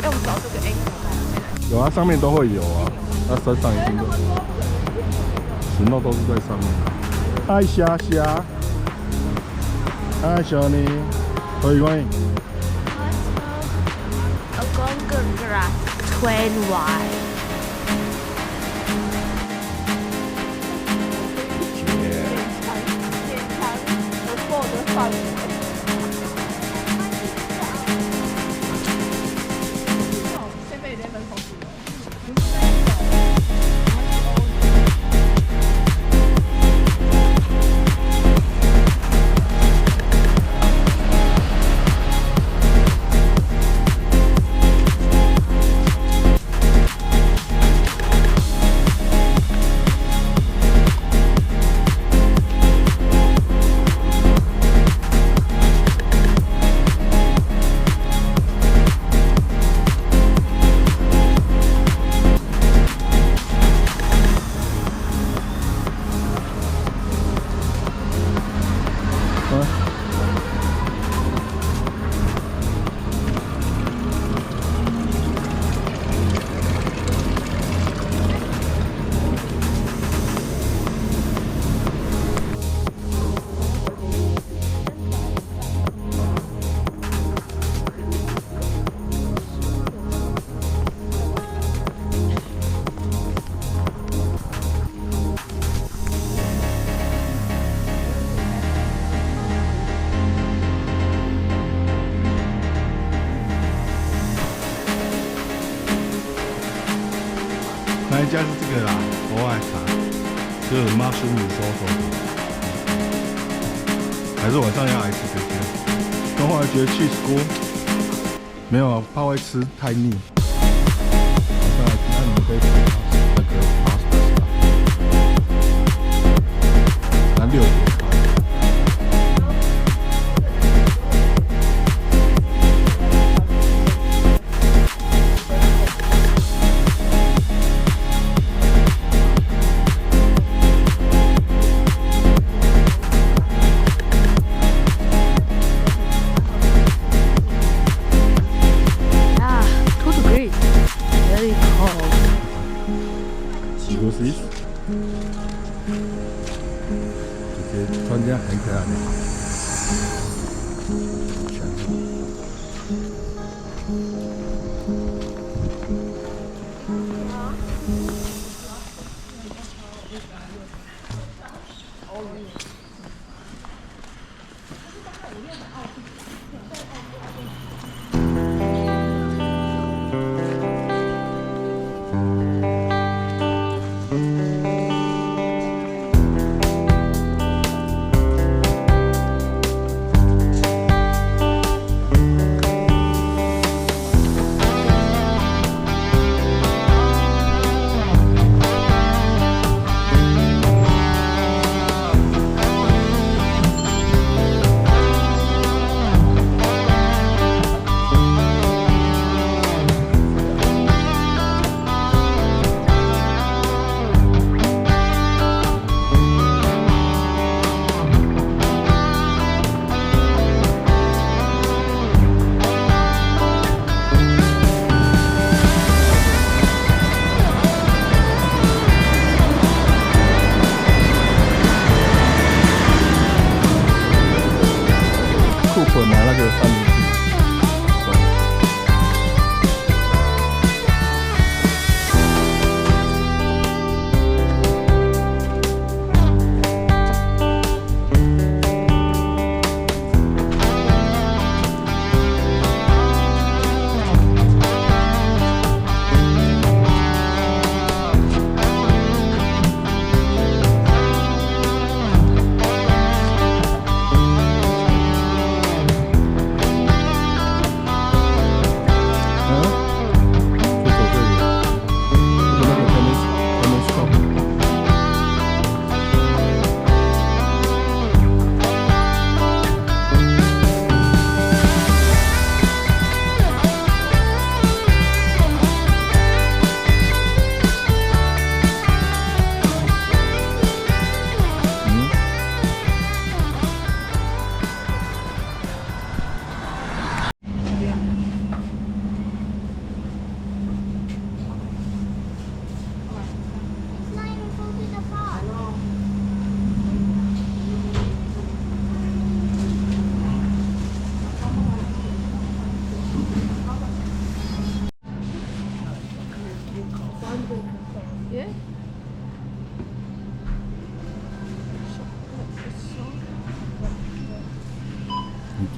我们找这个 anchor 有啊，上面都会有啊，那山上一定都有，snow都是在上面。嗨虾虾，嗨小妮，可以欢迎。A Gornergrat Twin Y。哪一家是这个啦？我爱查，就是 mushroom risotto， 还是晚上要来吃这些？但后来觉得cheese锅没有啊，怕会吃太腻。再来看你们可以点那个 pasta 是吧？那6点。突然间很可爱。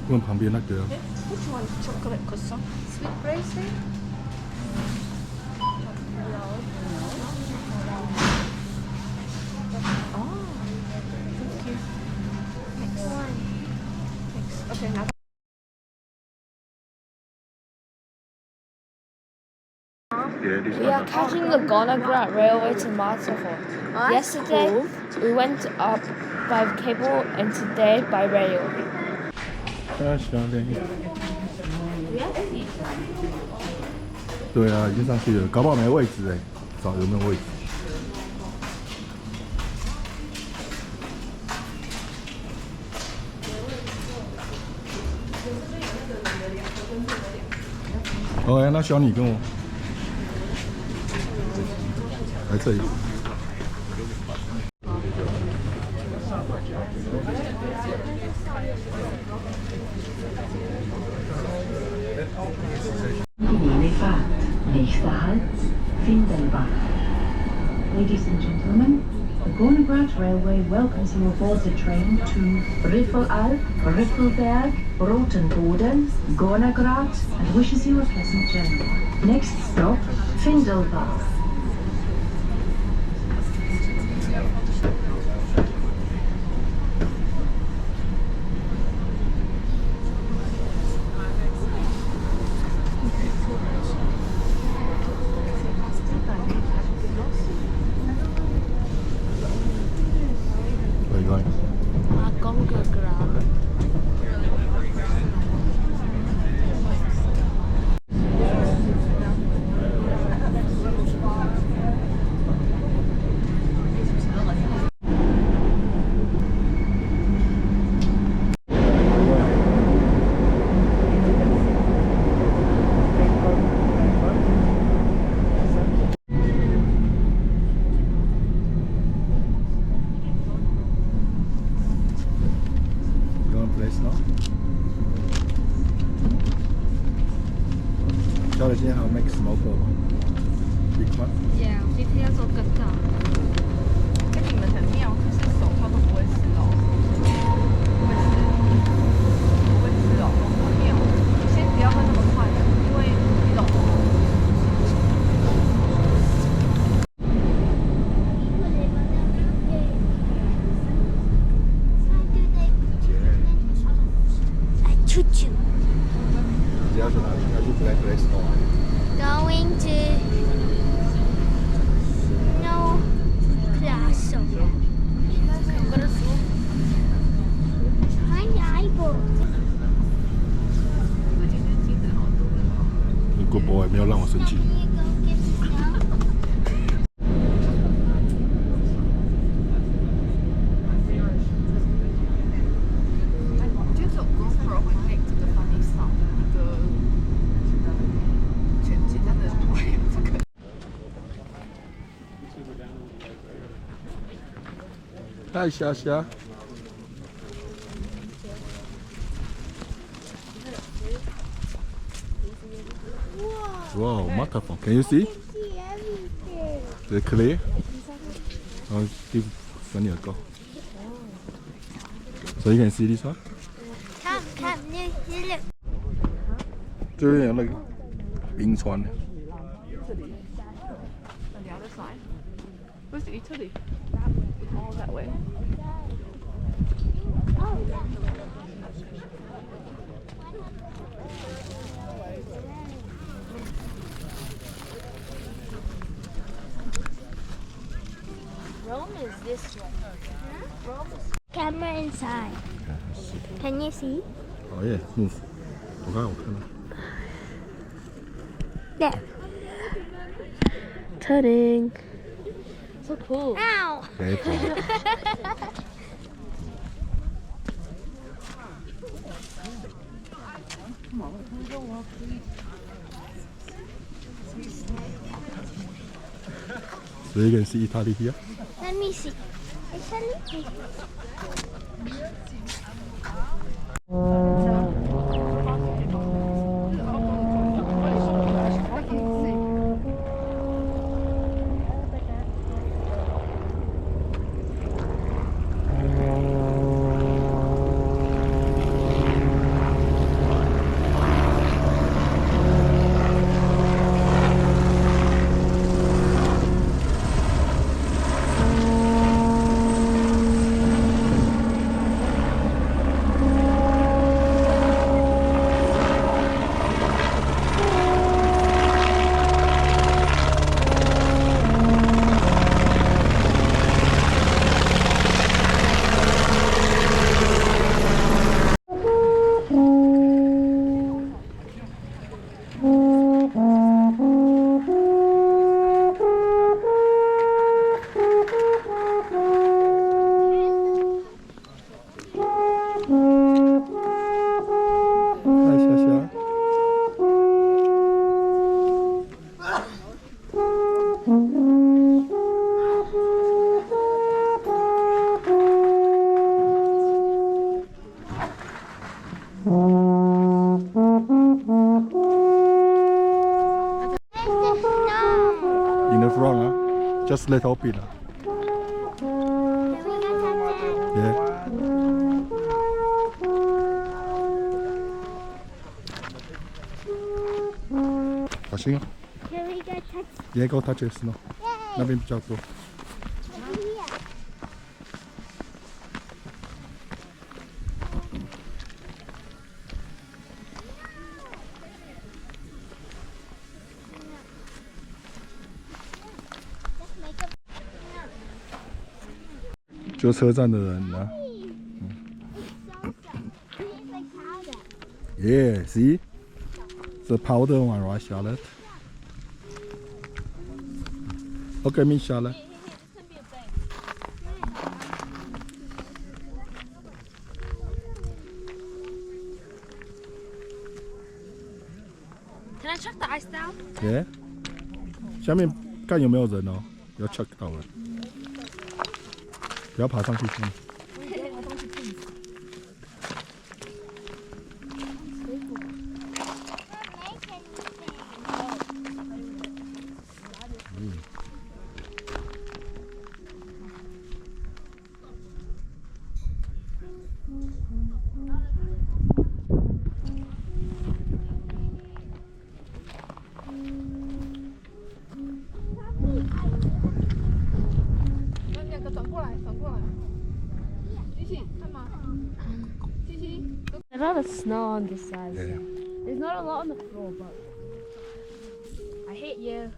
问旁边那个。 Which one? Chocolate croissant? Sweet bracelet? Oh, thank you. Next one. Next. Okay, now. Yeah, this We are catching the Gornergrat railway to Matterhorn. Yesterday, we went up by cable and today by rail. 大家喜欢电影。对啊，已经上去了，搞不好没位置哎，找有没有位置？OK， 那小你跟我来这里。Nächster Halt, Findelbach. Ladies and gentlemen, the Gornergrat Railway welcomes you aboard the train to Riffelalp, Riffelberg, Rotenboden, Gornergrat, and wishes you a pleasant journey. Next stop, Findelbach. Gornergrat. Cho là今天还有 make smoker 吗 ？Big one。Yeah， 我今天要做更大。跟你们很妙，就是手套都不会湿哦。不会湿，不会湿哦，很妙。先不要喝那么快的，因为你懂。Choo choo. 你要去哪里？要去 Black Place Going to no class. Pineapple. Good boy，没有让我生气。 嗨，霞霞。Wow, Matterhorn. Can you see? See everything. Is it clear? I'll give Sunny a go. So you can see this one? Come, look. 这边有那个冰川。 On the other side. Where's Italy? All that way. Rome is this way. Rome is. Camera inside. Can you see? Oh yeah, move. 我看到。 There. Turning. So cool. Ow. Careful. So you can see Italy here. Let me see. Italy. 来下下。In the front, huh? Just little bit. Yeah.小心哦。 Can we go touch 也够它解释了，那边比较多。 here? 就车站的人呢。 Yeah, see? The powder one, right, Charlotte? Okay, me, Charlotte. Can I check the ice down? Yeah. 下面看有没有人哦，要 check 到了，不要爬上去看。那两个转过来，转过来。西西，看吗？西西。There's a lot of snow on this side. Yeah. There's not a lot on the floor, but I hate you.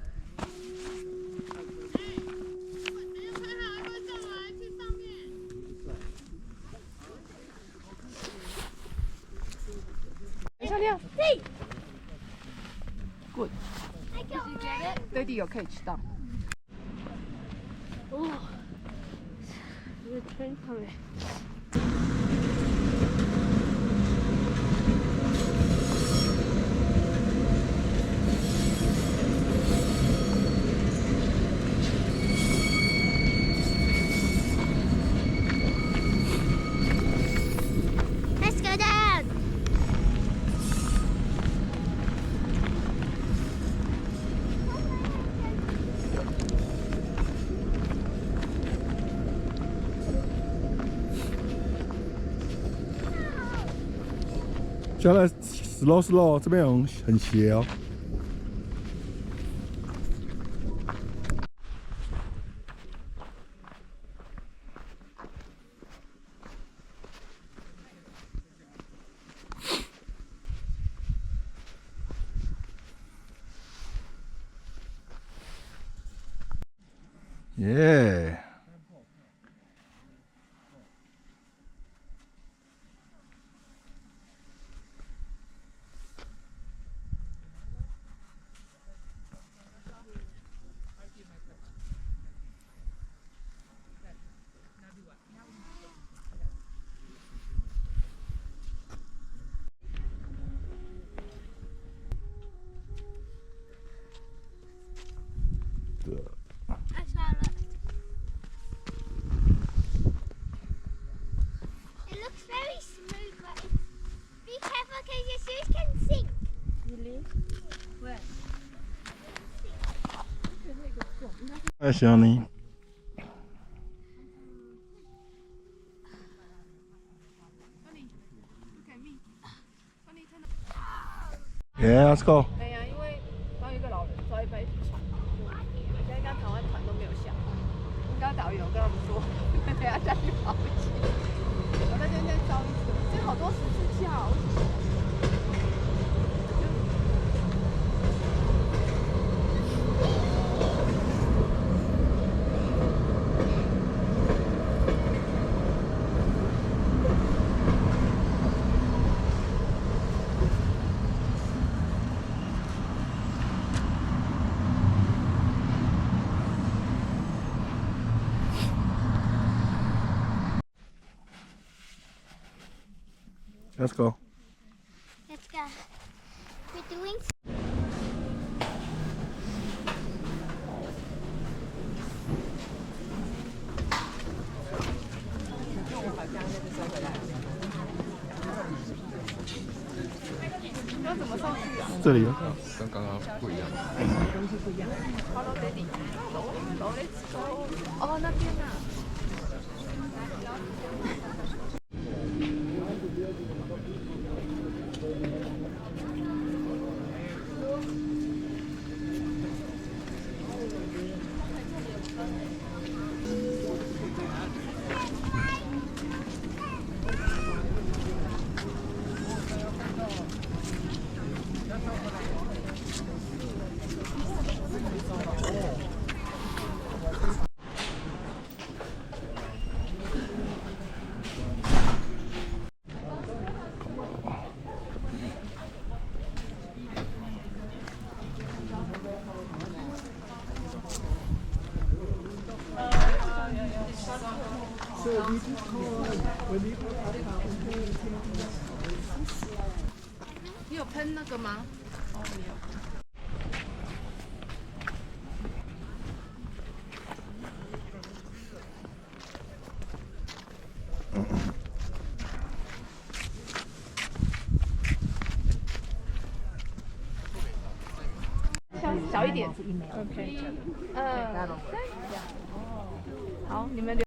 漂亮。Good. Did you get it? 对地有可以吃到。Oh, there's a train coming. Let's go down. 下来 slow slow， 这边很斜哦。耶！ I saw it. It looks very smooth, but be careful because your shoes can sink. Really? Where? 哎，小妮。Yeah, let's go. 哎呀，因为刚有一个老人抓一杯船，现在跟台湾船都没有下。应该导游跟他们说，等下下去跑一起。我在这边再烧一次，这好多十字架哦。Let's go. Let's go. We're doing.要怎么上去啊？这里啊。跟刚刚不一样。Follow daddy. Let's go. 哦，那边啊。你有喷那个吗？哦，没有。小一点。OK。好，你们留。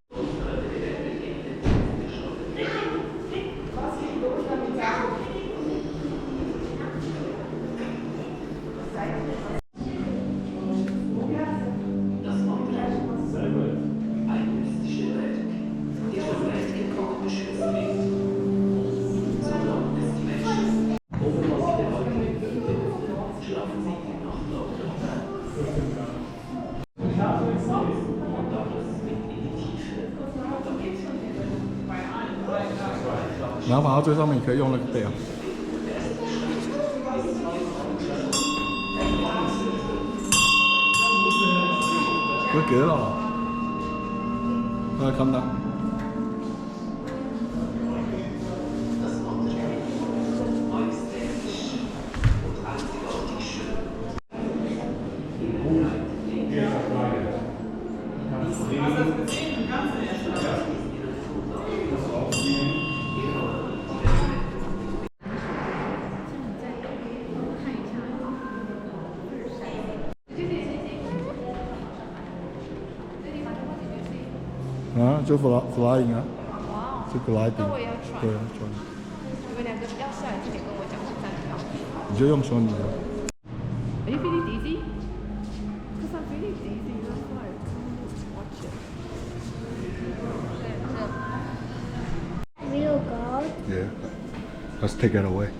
然后跑到最上面，你可以用那个背啊。我给了。come down。啊，就 flying 啊，就 gliding。那我也要 try。对啊，你们两个要下来之前跟我讲，我再跳。你就用手你的。Are you feeling dizzy? Because I'm feeling dizzy. That's why. Watch it. Real God. Yeah. Let's take it away.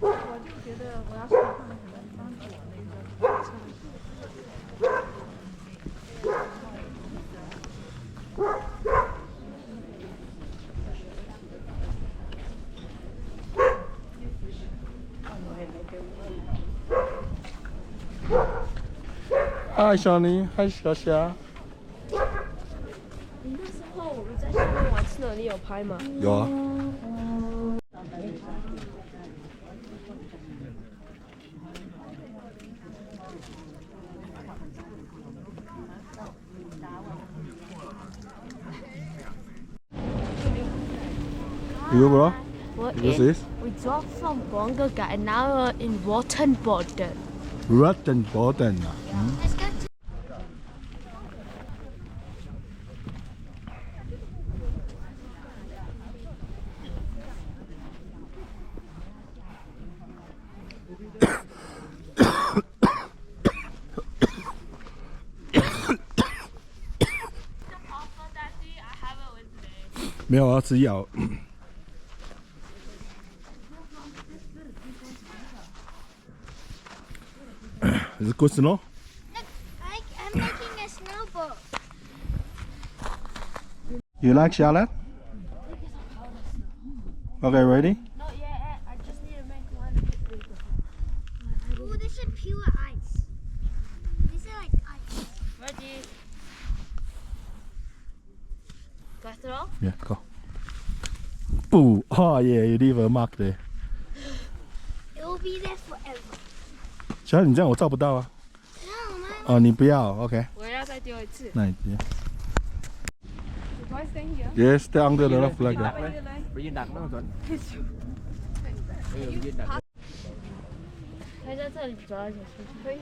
我就觉得我要去看可能帮助我那个唱。嗨，小妮，嗨，小霞。你那时候我们在下面玩吃的，你有拍吗？有啊。You bro? This is We dropped from Gornergrat and now we're in Rottenboden. Rottenboden 啊。Let's go to. I haven't with me. 没有，我要吃药。Is it good snow? Look, I'm making a snowball. You like salad? Okay, ready? Not yet. I just need to make one a bit bigger. Oh, this is pure ice. Better off? Yeah, go. Boo! Oh yeah, you leave a mark there. It will be there forever. 小雅，你这样我照不到啊。 No, Mom. 哦，你不要 ，OK？ 我要再丢一次。那你直接。 Do I stay here? Yes, stay under the flag. ไปยืนดักนั่งสวนไปยืนดัก 可以在这里走来走去。可以。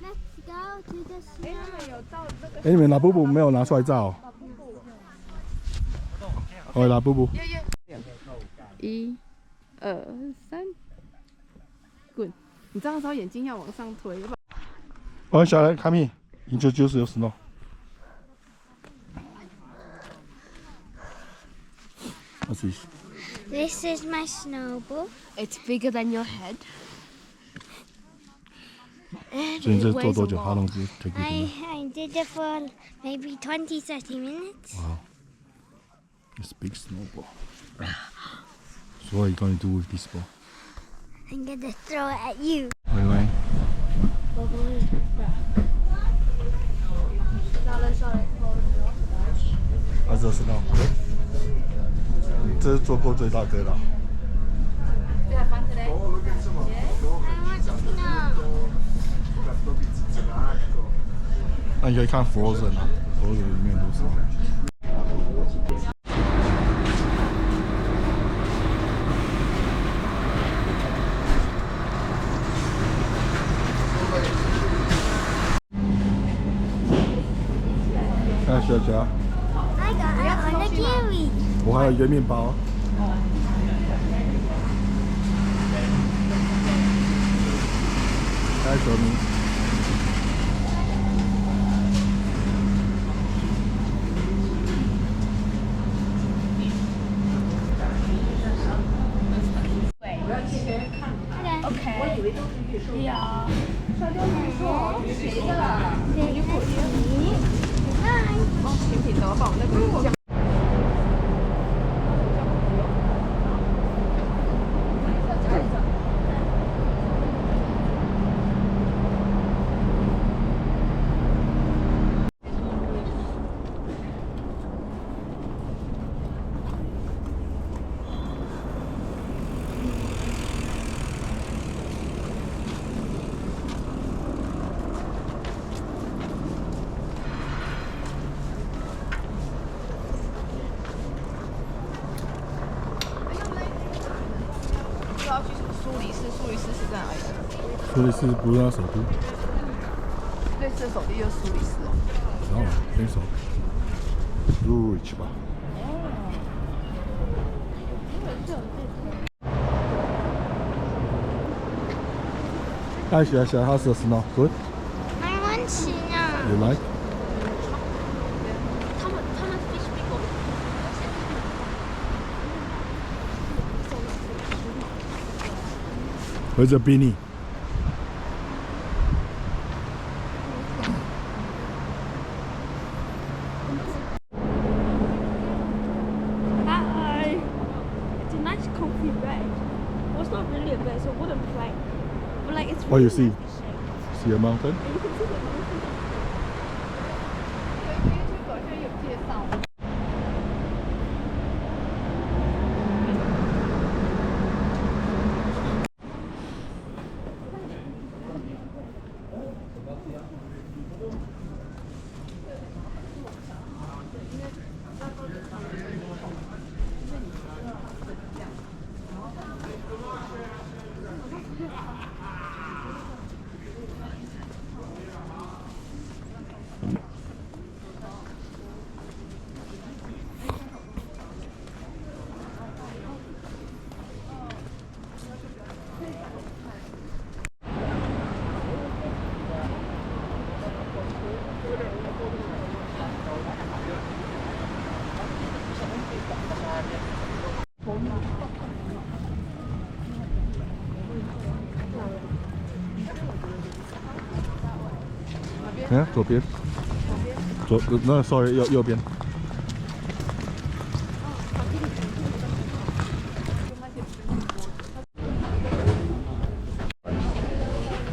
Let's go to the 哎， snow. 他们有照那个。哎，你们拿布布没有拿出来照？哦，拿布布。 1、2、3，滚！你这样时候眼睛要往上推，要不然哦，小来，come here. Introduce your snow. What's this? This is my snowball. It's bigger than your head. 所以你这做多久？How long did it take you? I did it for maybe 20, 30 minutes. Wow. It's a big snowball. So what are you going to do with this ball? I'm gonna throw it at you. 喂喂。 How's the snow? Good? 这是做过最大颗的。 I want snow. 那你可以看 Frozen 啊，Frozen 里面都是。看小乔， I got it on a kiwi. 我还有一个面包。来，小明。 甜品的，我把我那个酱。 要去苏黎世，苏黎世是在哪里？苏黎世不是他首都。瑞士的首都就是苏黎世哦。哦，没手。Zurich 吧。Hi, Shasha. How's the snow? Good. I want snow. You like? 他们 fish people. Where's the beanie? Hi. It's a nice comfy bed. Well, it's not really a bed, it's a wooden plank. But like it's What really you see? nicely shaped. See a mountain? And you can see the mountain. 对 YouTube 好像有介绍。 看左边。左那 sorry 右边。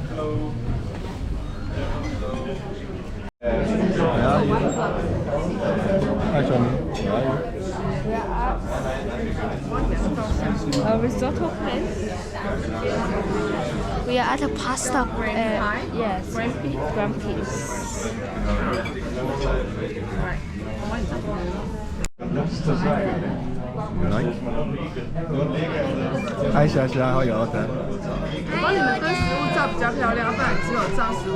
Hello. Hi, Johnny. A risotto place. We are at a pasta. Yes. Grumpy's. You like? Hi, Shasha. How you order? 我帮你们对食物照比较漂亮，不然只有照食物。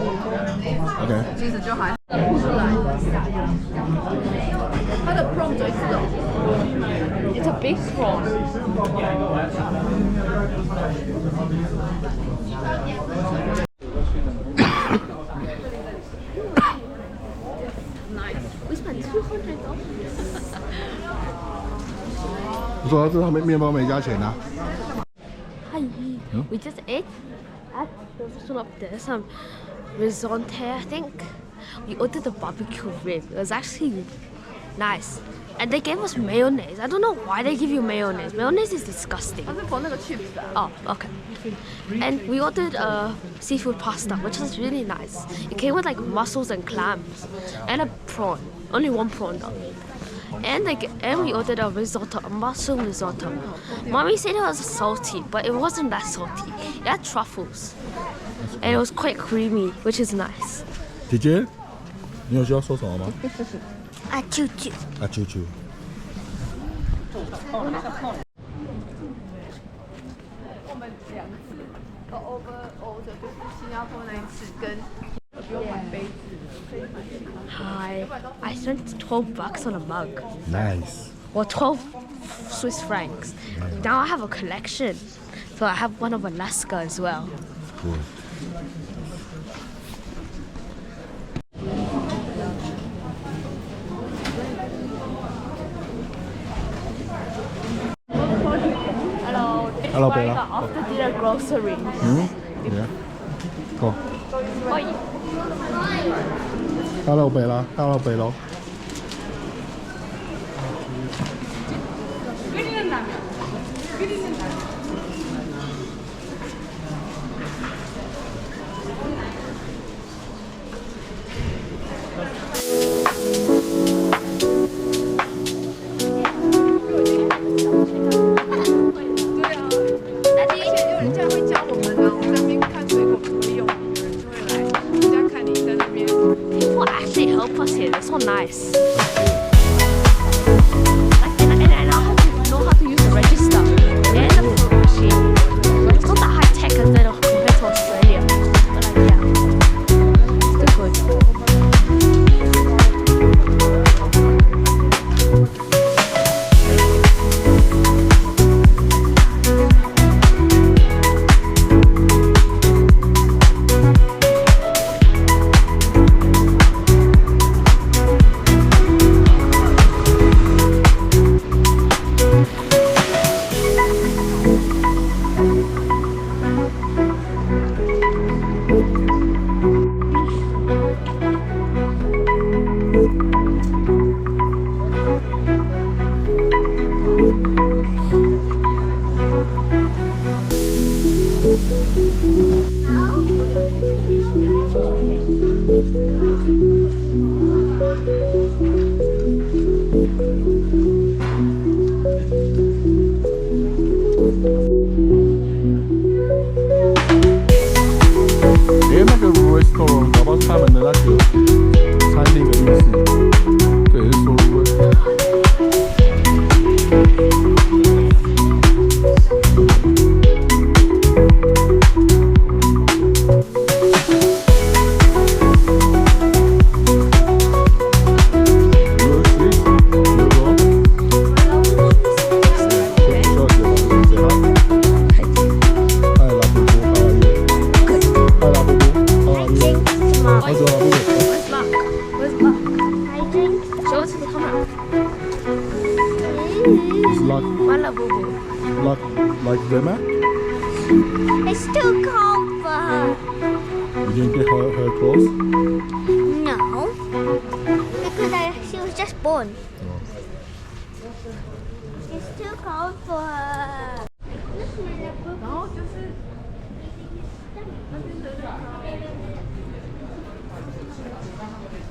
OK。其实就还出来。它的 prawn 嘴齿哦。It's a big prawn. We spent $200. 我说这他们面包没加钱啊。Hi. We just ate at the restaurant up there, some risotto, I think. We ordered the barbecue rib. It was actually nice. And they gave us mayonnaise. I don't know why they give you mayonnaise. Mayonnaise is disgusting. 它是 for 那个 chips 啊。 Oh, okay. And we ordered seafood pasta, which was really nice. It came with like mussels and clams and a prawn. Only one prawn though. And we ordered a risotto, a mushroom risotto. Mommy said it was salty, but it wasn't that salty. It had truffles. And it was quite creamy, which is nice. 姐姐，你有需要说什么吗？啊，啾啾。啊，啾啾。我们2次都 order 就是新加坡那一次跟不用买杯子。Hi. I spent $12 on a mug. Nice. Or 12 Swiss francs. Now I have a collection. So I have one of Alaska as well. Cool. Hello, Bella. After dinner groceries. Yeah. Go. Oi. Hello, Bella. Hello, Bella. People actually help us here. They're so nice. And I know how to use the register and the fruit machine. It's not that high tech as they don't compared to Australia. But like, yeah, it's still good. restaurant 搞不好是他们的那个餐厅的意思，这也是说入味。Like Zermatt? It's too cold for her. You didn't get her clothes? No. Because she was just born. Oh. It's too cold for her. 然后就是那边的那个。 然后就是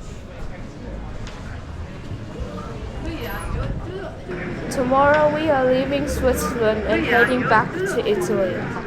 Tomorrow we are leaving Switzerland and heading back to Italy.